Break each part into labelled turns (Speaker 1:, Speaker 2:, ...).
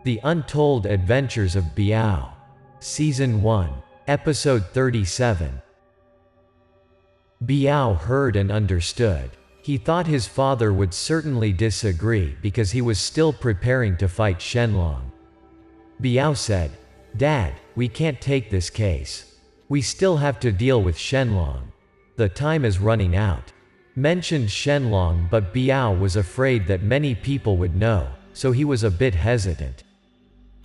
Speaker 1: The Untold Adventures of Biao. Season 1. Episode 37. Biao heard and understood. He thought his father would certainly disagree because he was still preparing to fight Shenlong. Biao said, "Dad, we can't take this case. We still have to deal with Shenlong. The time is running out." Mentioned Shenlong, but Biao was afraid that many people would know, so he was a bit hesitant.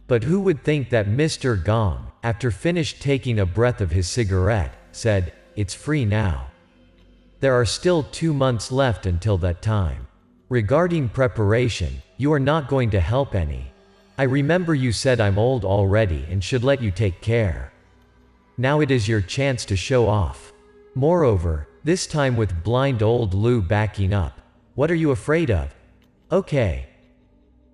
Speaker 1: But who would think that Mr. Gong, after finished taking a breath of his cigarette, said, "It's free now. There are still 2 months left until that time. Regarding preparation, you are not going to help any. I remember you said I'm old already and should let you take care. Now it is your chance to show off. Moreover, this time with blind old Lu backing up. What are you afraid of? Okay.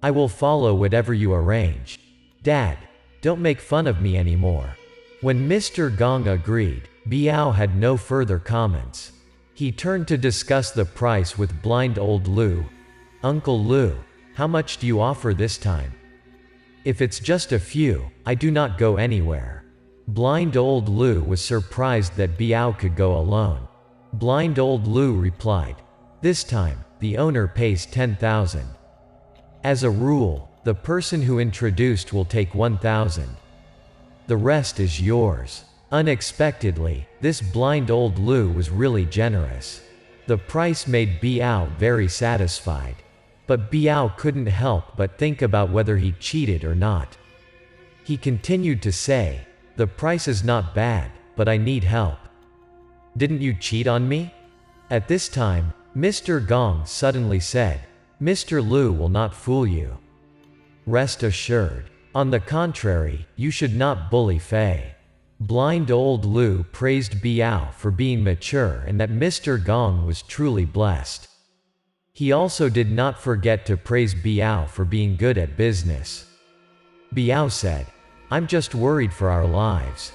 Speaker 1: I will follow whatever you arrange. Dad, don't make fun of me anymore." When Mr. Gong agreed, Biao had no further comments. He turned to discuss the price with blind old Lu. "Uncle Lu, how much do you offer this time? If it's just a few, I do not go anywhere." Blind old Lu was surprised that Biao could go alone. Blind old Lu replied, "This time, the owner pays 10,000. As a rule, the person who introduced will take 1,000. The rest is yours." Unexpectedly, this blind old Lu was really generous. The price made Biao very satisfied. But Biao couldn't help but think about whether he cheated or not. He continued to say, "The price is not bad, but I need help." "Didn't you cheat on me?" At this time, Mr. Gong suddenly said, "Mr. Lu will not fool you. Rest assured. On the contrary, you should not bully Fei." Blind old Lu praised Biao for being mature and that Mr. Gong was truly blessed. He also did not forget to praise Biao for being good at business. Biao said, "I'm just worried for our lives."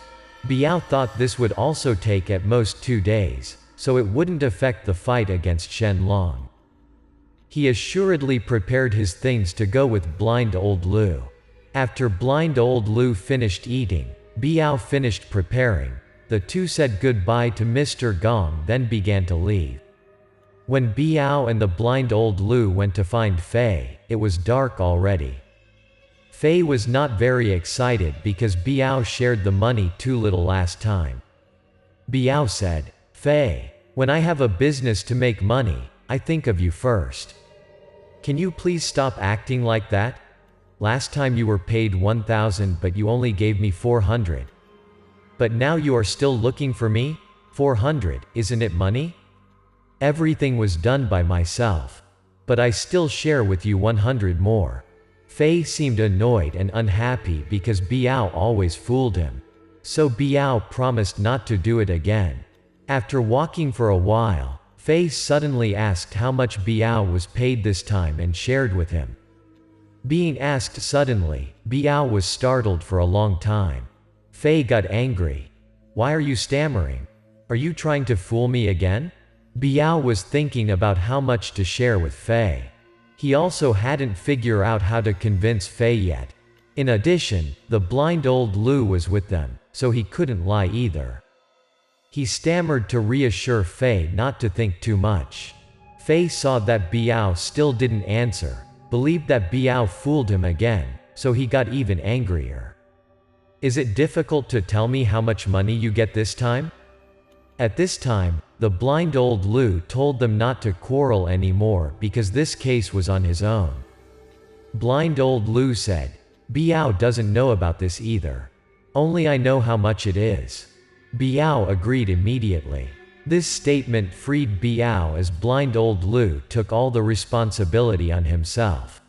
Speaker 1: Biao thought this would also take at most 2 days, so it wouldn't affect the fight against Shenlong. He assuredly prepared his things to go with blind old Lu. After blind old Lu finished eating, Biao finished preparing. The two said goodbye to Mr. Gong, then began to leave. When Biao and the blind old Lu went to find Fei, it was dark already. Fei was not very excited because Biao shared the money too little last time. Biao said, "Fei, when I have a business to make money, I think of you first. Can you please stop acting like that? Last time you were paid 1,000 but you only gave me 400. But now you are still looking for me? 400, isn't it money? Everything was done by myself. But I still share with you 100 more." Fei seemed annoyed and unhappy because Biao always fooled him. So Biao promised not to do it again. After walking for a while, Fei suddenly asked how much Biao was paid this time and shared with him. Being asked suddenly, Biao was startled for a long time. Fei got angry. "Why are you stammering? Are you trying to fool me again?" Biao was thinking about how much to share with Fei. He also hadn't figured out how to convince Fei yet. In addition, the blind old Lu was with them, so he couldn't lie either. He stammered to reassure Fei not to think too much. Fei saw that Biao still didn't answer, believed that Biao fooled him again, so he got even angrier. "Is it difficult to tell me how much money you get this time?" At this time, the blind old Lu told them not to quarrel anymore because this case was on his own. Blind old Lu said, "Biao doesn't know about this either. Only I know how much it is." Biao agreed immediately. This statement freed Biao as blind old Lu took all the responsibility on himself.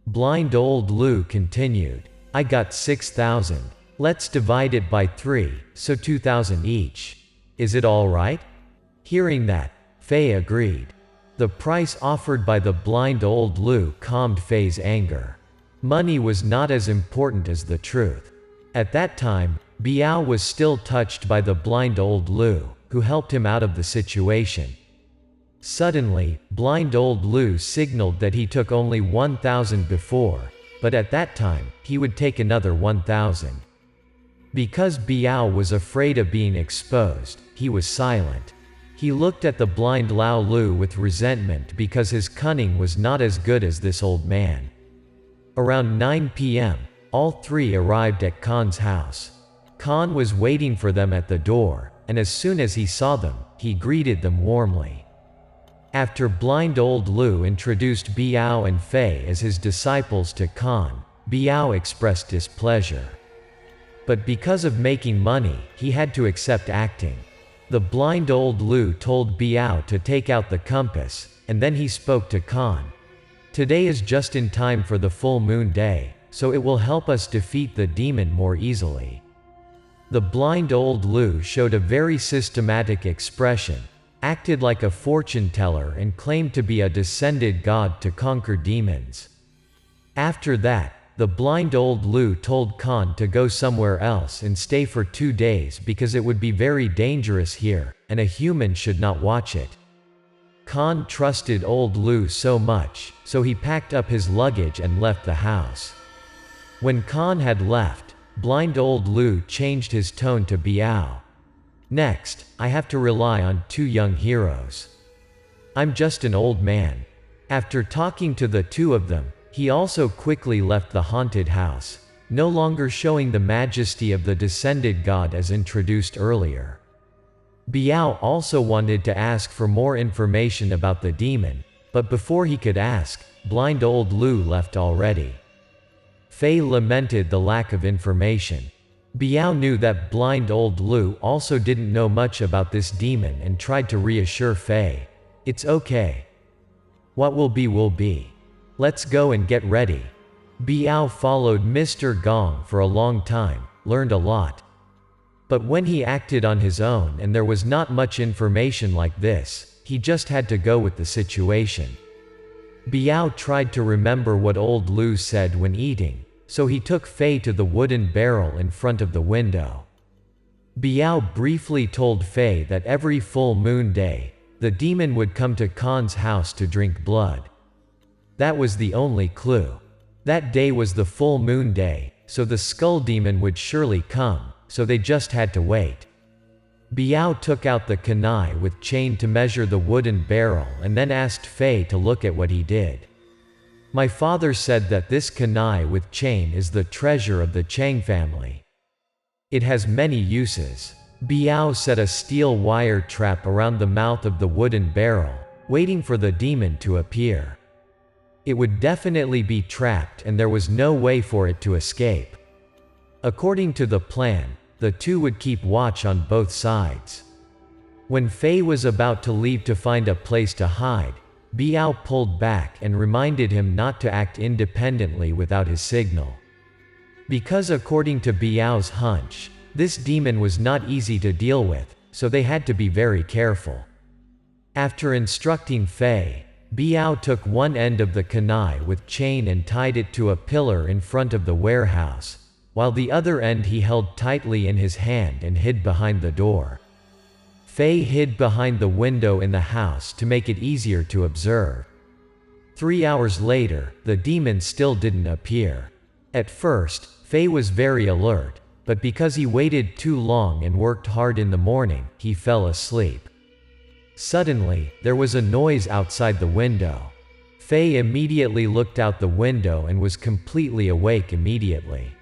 Speaker 1: Blind old Lu continued, "I got 6,000. Let's divide it by 3, so 2,000 each. Is it all right?" Hearing that, Fei agreed. The price offered by the blind old Lu calmed Fei's anger. Money was not as important as the truth. At that time, Biao was still touched by the blind old Lu, who helped him out of the situation. Suddenly, blind old Lu signaled that he took only 1,000 before. but at that time, he would take another 1,000. Because Biao was afraid of being exposed, he was silent. He looked at the blind Lao Lu with resentment because his cunning was not as good as this old man. Around 9 p.m., all three arrived at Khan's house. Khan was waiting for them at the door, and as soon as he saw them, he greeted them warmly. After blind old Lu introduced Biao and Fei as his disciples to Khan, Biao expressed displeasure. But because of making money, he had to accept acting. The blind old Lu told Biao to take out the compass, and then he spoke to Khan. Today is just in time for the full moon day, so it will help us defeat the demon more easily. The blind old Lu showed a very systematic expression, acted like a fortune teller and claimed to be a descended god to conquer demons. After that, the blind old Lu told Khan to go somewhere else and stay for 2 days because it would be very dangerous here, and a human should not watch it. Khan trusted old Lu so much, so he packed up his luggage and left the house. When Khan had left, blind old Lu changed his tone to Biao. Next, I have to rely on 2 young heroes. I'm just an old man. After talking to the 2 of them, he also quickly left the haunted house, no longer showing the majesty of the descended god as introduced earlier. Biao also wanted to ask for more information about the demon, but before he could ask, blind old Lu left already. Fei lamented the lack of information. Biao knew that blind old Lu also didn't know much about this demon and tried to reassure Fei. It's okay. What will be will be. Let's go and get ready. Biao followed Mr. Gong for a long time, learned a lot. But when he acted on his own and there was not much information like this, he just had to go with the situation. Biao tried to remember what old Lu said when eating, so he took Fei to the wooden barrel in front of the window. Biao briefly told Fei that every full moon day, the demon would come to Khan's house to drink blood. That was the only clue. That day was the full moon day, so the skull demon would surely come, so they just had to wait. Biao took out the kunai with chain to measure the wooden barrel and then asked Fei to look at what he did. My father said that this kunai with chain is the treasure of the Chang family. It has many uses. Biao set a steel wire trap around the mouth of the wooden barrel, waiting for the demon to appear. It would definitely be trapped and there was no way for it to escape. According to the plan, the 2 would keep watch on both sides. When Fei was about to leave to find a place to hide, Biao pulled back and reminded him not to act independently without his signal. Because according to Biao's hunch, this demon was not easy to deal with, so they had to be very careful. After instructing Fei, Biao took one end of the kunai with chain and tied it to a pillar in front of the warehouse, while the other end he held tightly in his hand and hid behind the door. Fei hid behind the window in the house to make it easier to observe. 3 hours later, the demon still didn't appear. At first, Fei was very alert, but because he waited too long and worked hard in the morning, he fell asleep. Suddenly, there was a noise outside the window. Fei immediately looked out the window and was completely awake immediately.